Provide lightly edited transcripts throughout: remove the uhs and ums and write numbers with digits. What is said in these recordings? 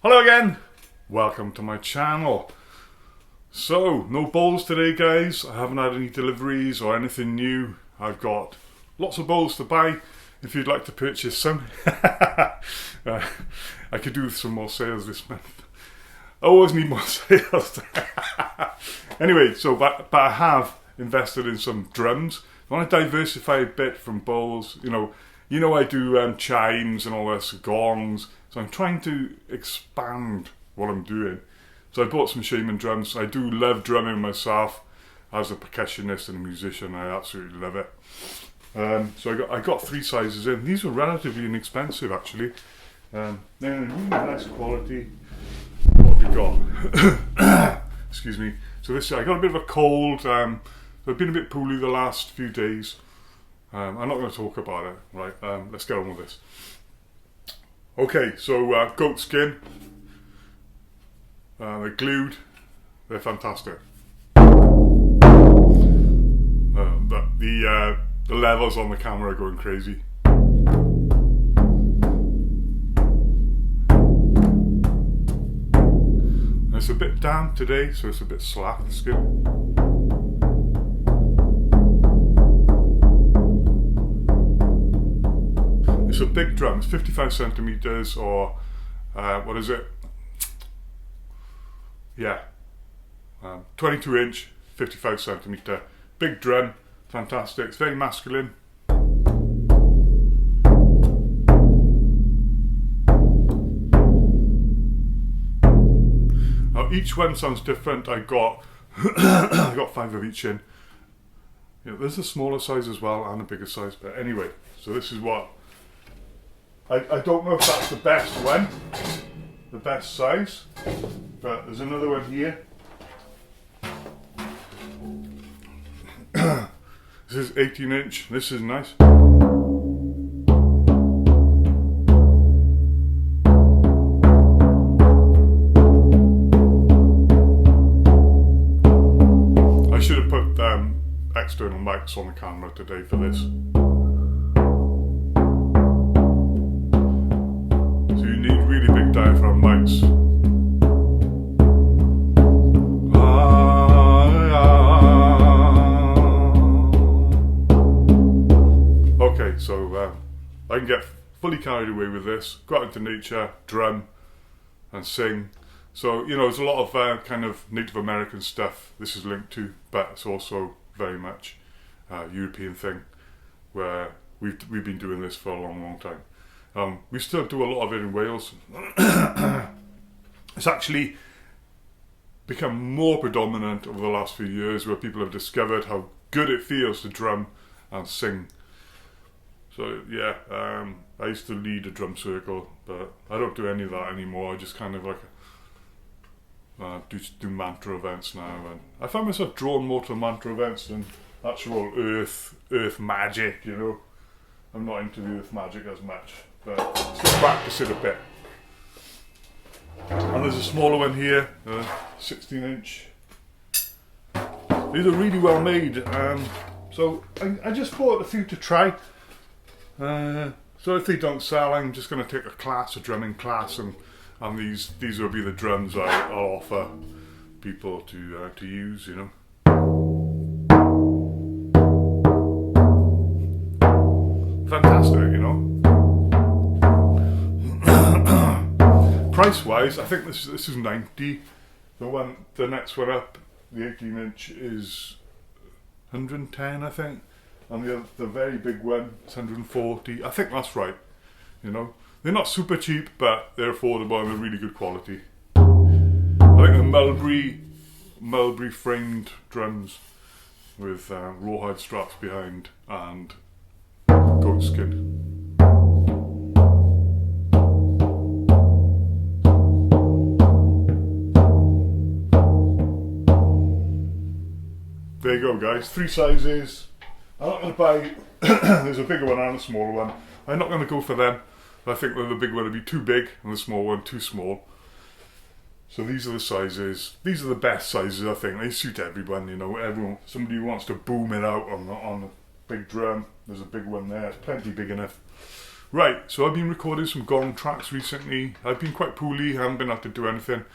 Hello again, welcome to my channel. So, no bowls today guys, I haven't had any deliveries or anything new. I've got lots of bowls to buy if you'd like to purchase some. I could do with some more sales this month. I always need more sales. Anyway, but I have invested in some drums. I want to diversify a bit from bowls. You know I do chimes and all this, gongs. So I'm trying to expand what I'm doing. So I bought some Shaman drums. I do love drumming myself as a percussionist and a musician. I absolutely love it. So I got three sizes in. These were relatively inexpensive actually. They're in really nice quality. What have we got? Excuse me. So I got a bit of a cold. I've been a bit poorly the last few days. I'm not going to talk about it. Right. Let's get on with this. Okay, so goat skin. They're glued. They're fantastic. The levels on the camera are going crazy. And it's a bit damp today, so it's a bit slack, the skin. It's a big drum, it's 55 centimeters or what is it? Yeah, 22 inch, 55 centimeter. Big drum, fantastic, it's very masculine. Now each one sounds different. I got I got 5 of each in. There's a smaller size as well and a bigger size, but anyway, so this is what I don't know if that's the best one, the best size, but there's another one here. This is 18 inch, this is nice. I should have put external mics on the camera today for this. Really big diaphragm mics. Okay, so I can get fully carried away with this, go out into nature, drum and sing. So, there's a lot of kind of Native American stuff this is linked to, but it's also very much a European thing where we've been doing this for a long time. We still do a lot of it in Wales. It's actually become more predominant over the last few years, where people have discovered how good it feels to drum and sing. So yeah, I used to lead a drum circle, but I don't do any of that anymore. I just kind of like do mantra events now, and I find myself drawn more to mantra events than actual earth magic. I'm not into the earth magic as much. But still practice it a bit. And there's a smaller one here, 16 inch. These are really well made. So I just bought a few to try. So if they don't sell, I'm just going to take a drumming class, and these will be the drums I'll offer people to use. Fantastic, Price wise, I think this is 90. The next one up, the 18 inch, is 110, I think, and the very big one is 140. I think that's right. They're not super cheap, but they're affordable and they're really good quality. I think the Mulberry framed drums with rawhide straps behind and goat skin. There you go guys, 3 sizes. I'm not going to buy, there's a bigger one and a smaller one. I'm not going to go for them. I think that the big one would be too big and the small one too small. So these are the sizes. These are the best sizes, I think. They suit everyone, somebody who wants to boom it out on a big drum. There's a big one there, it's plenty big enough. Right, so I've been recording some gong tracks recently. I've been quite poorly, haven't been able to do anything,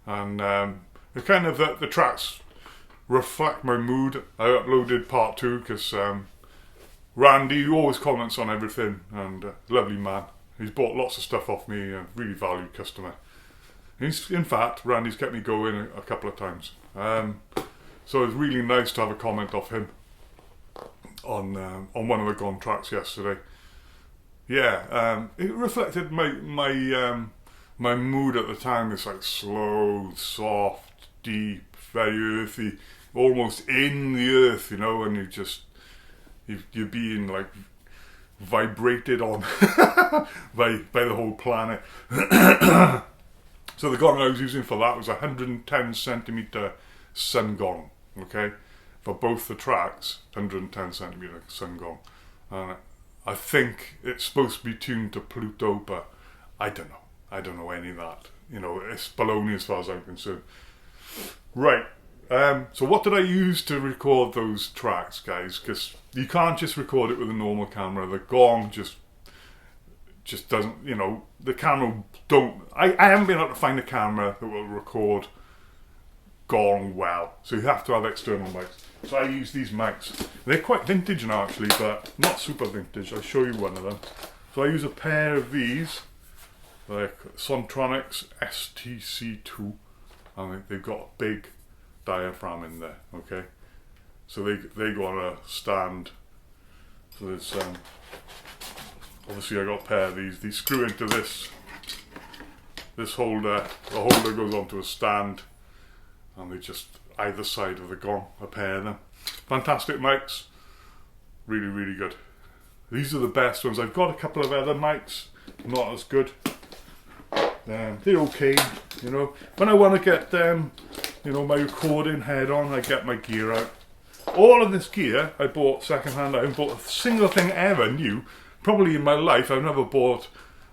and the kind of the tracks reflect my mood. I uploaded part 2 because Randy always comments on everything, and lovely man. He's bought lots of stuff off me, a really valued customer. In fact, Randy's kept me going a couple of times. So it's really nice to have a comment off him on one of the gong tracks yesterday. Yeah, it reflected my mood at the time. It's like slow, soft, deep, very earthy, almost in the earth, you know, and you're being like vibrated on by the whole planet. So the gong I was using for that was a 110 centimeter sun gong, okay, for both the tracks, 110 centimeter sun gong. I think it's supposed to be tuned to Pluto, but I don't know. I don't know any of that. You know, it's baloney as far as I'm concerned. Right. So what did I use to record those tracks, guys? Because you can't just record it with a normal camera. The gong just doesn't, you know, the camera don't... I haven't been able to find a camera that will record gong well. So you have to have external mics. So I use these mics. They're quite vintage now actually, but not super vintage. I'll show you one of them. So I use a pair of these, like Sontronics STC2, and they've got a big diaphragm in there, okay? So they go on a stand. So there's obviously I got a pair of these screw into this holder. The holder goes onto a stand, and they just either side of the gong, a pair of them. Fantastic mics, really, really good. These are the best ones. I've got a couple of other mics, not as good. They're okay, you know. When I want to get you know, my recording head on, I get my gear out. All of this gear I bought secondhand. I haven't bought a single thing ever new. Probably in my life I've never bought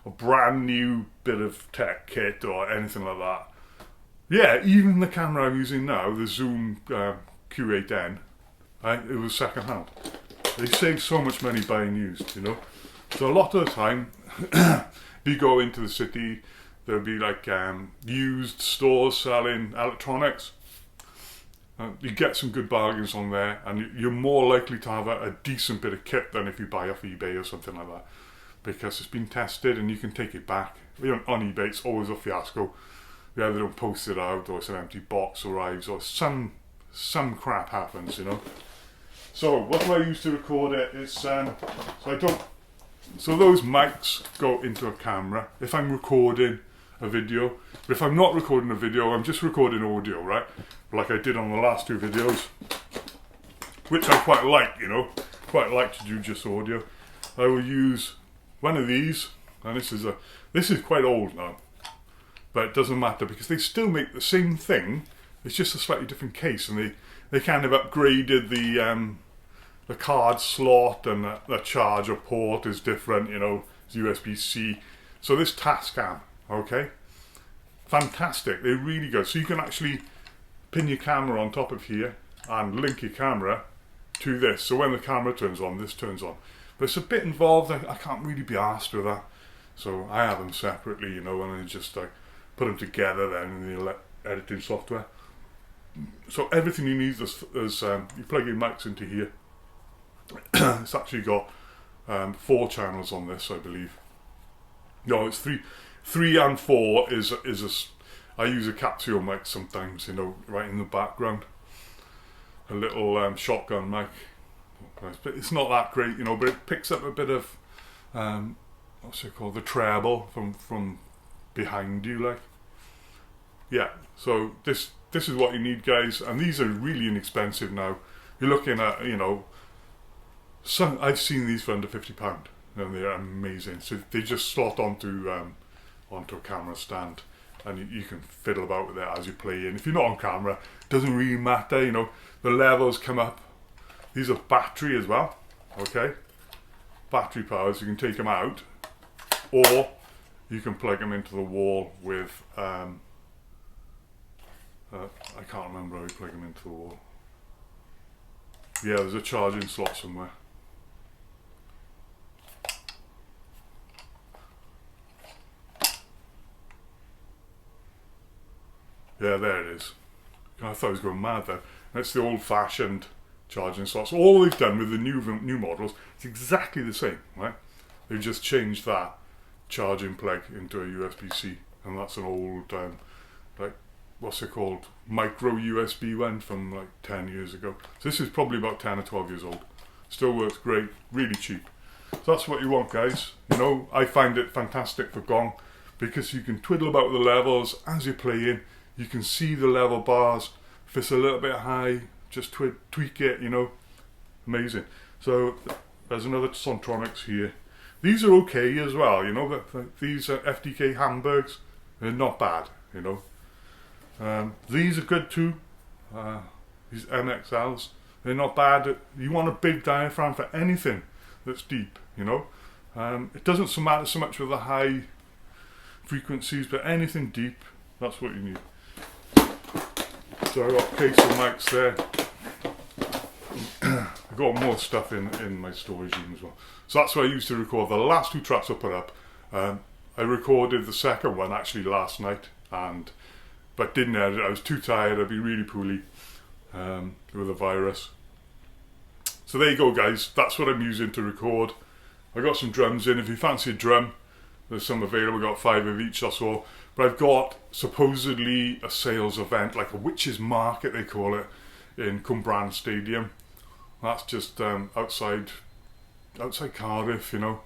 a brand new bit of tech kit or anything like that. Yeah, even the camera I'm using now, the Zoom Q8N, it was second-hand. They save so much money buying used, you know. So a lot of the time, if you go into the city, there'll be like used stores selling electronics. You get some good bargains on there, and you're more likely to have a decent bit of kit than if you buy off eBay or something like that, because it's been tested and you can take it back. You know, on eBay, it's always a fiasco. They either don't post it out, or it's an empty box arrives, or some crap happens, you know. So what do I use to record it? It's so those mics go into a camera if I'm recording a video. But if I'm not recording a video, I'm just recording audio, right? Like I did on the last 2 videos, which I quite like, you know. Quite like to do just audio. I will use one of these, and this is quite old now. But it doesn't matter because they still make the same thing. It's just a slightly different case, and they kind of upgraded the card slot, and the charger port is different. You know, it's USB-C. So this Tascam, okay, fantastic. They're really good. So you can actually pin your camera on top of here and link your camera to this. So when the camera turns on, this turns on. But it's a bit involved. I can't really be arsed with that. So I have them separately, you know, and I just like put them together then in the editing software. So everything you need is you plug your mics into here. It's actually got 4 channels on this, I believe. No, it's 3 and 4 I use a capsule mic sometimes, you know, right in the background. A little shotgun mic. But it's not that great, you know, but it picks up a bit of what's it called, the treble from behind you, like. Yeah, so this is what you need, guys, and these are really inexpensive now. You're looking at, you know, I've seen these for under £50, and they're amazing. So they just slot onto a camera stand, and you can fiddle about with it as you play. And if you're not on camera, it doesn't really matter, you know. The levels come up. These are battery as well, okay? Battery powered, so you can take them out, or you can plug them into the wall with I can't remember how you plug them into the wall. Yeah, there's a charging slot somewhere. Yeah, there it is. I thought I was going mad there. That's the old-fashioned charging slots. All they've done with the new models, it's exactly the same, right? They've just changed that charging plug into a USB-C, and that's an old, like, what's it called? Micro USB one from like 10 years ago. So this is probably about 10 or 12 years old. Still works great, really cheap. So that's what you want, guys. You know, I find it fantastic for gong because you can twiddle about the levels as you're playing. You can see the level bars. If it's a little bit high, just tweak it, you know. Amazing. So there's another Sontronics here. These are okay as well, you know, but these are FDK Hamburgs. They're not bad, you know. These are good too. These MXLs, they're not bad. You want a big diaphragm for anything that's deep, you know. It doesn't so matter so much with the high frequencies, but anything deep, that's what you need. So I've got case of mics there. I've got more stuff in my storage room as well. So that's what I used to record the last 2 tracks I put up. I recorded the second one actually last night, but didn't edit. I was too tired. I'd be really poorly with a virus. So there you go, guys. That's what I'm using to record. I got some drums in. If you fancy a drum, there's some available. I've got 5 of each, that's all. But I've got supposedly a sales event, like a witches market they call it, in Cwmbran Stadium. That's just outside Cardiff, you know.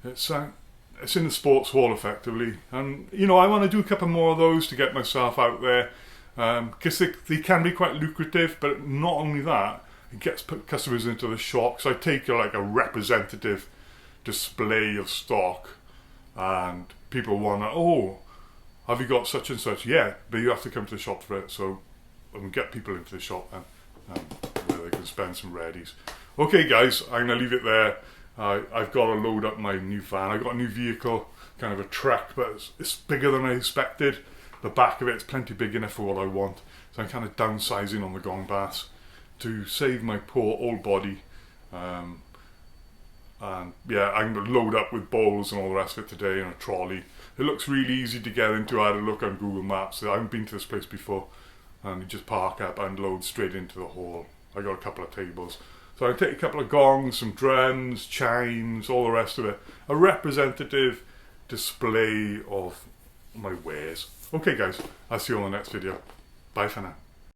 It's in the sports hall effectively, and you know I want to do a couple more of those to get myself out there, because they can be quite lucrative. But not only that, it gets customers into the shop. So I take like a representative display of stock, and people want to, oh, have you got such and such? Yeah, but you have to come to the shop for it. So I can get people into the shop and where they can spend some readies. Okay, guys, I'm gonna leave it there. I've got to load up my new van. I got a new vehicle, kind of a truck, but it's bigger than I expected. The back of it's plenty big enough for what I want. So I'm kind of downsizing on the gong bass to save my poor old body. And yeah, I'm going to load up with bowls and all the rest of it today in a trolley. It looks really easy to get into. I had a look on Google Maps. I haven't been to this place before. And you just park up and load straight into the hall. I got a couple of tables. So I take a couple of gongs, some drums, chimes, all the rest of it. A representative display of my wares. Okay, guys, I'll see you on the next video. Bye for now.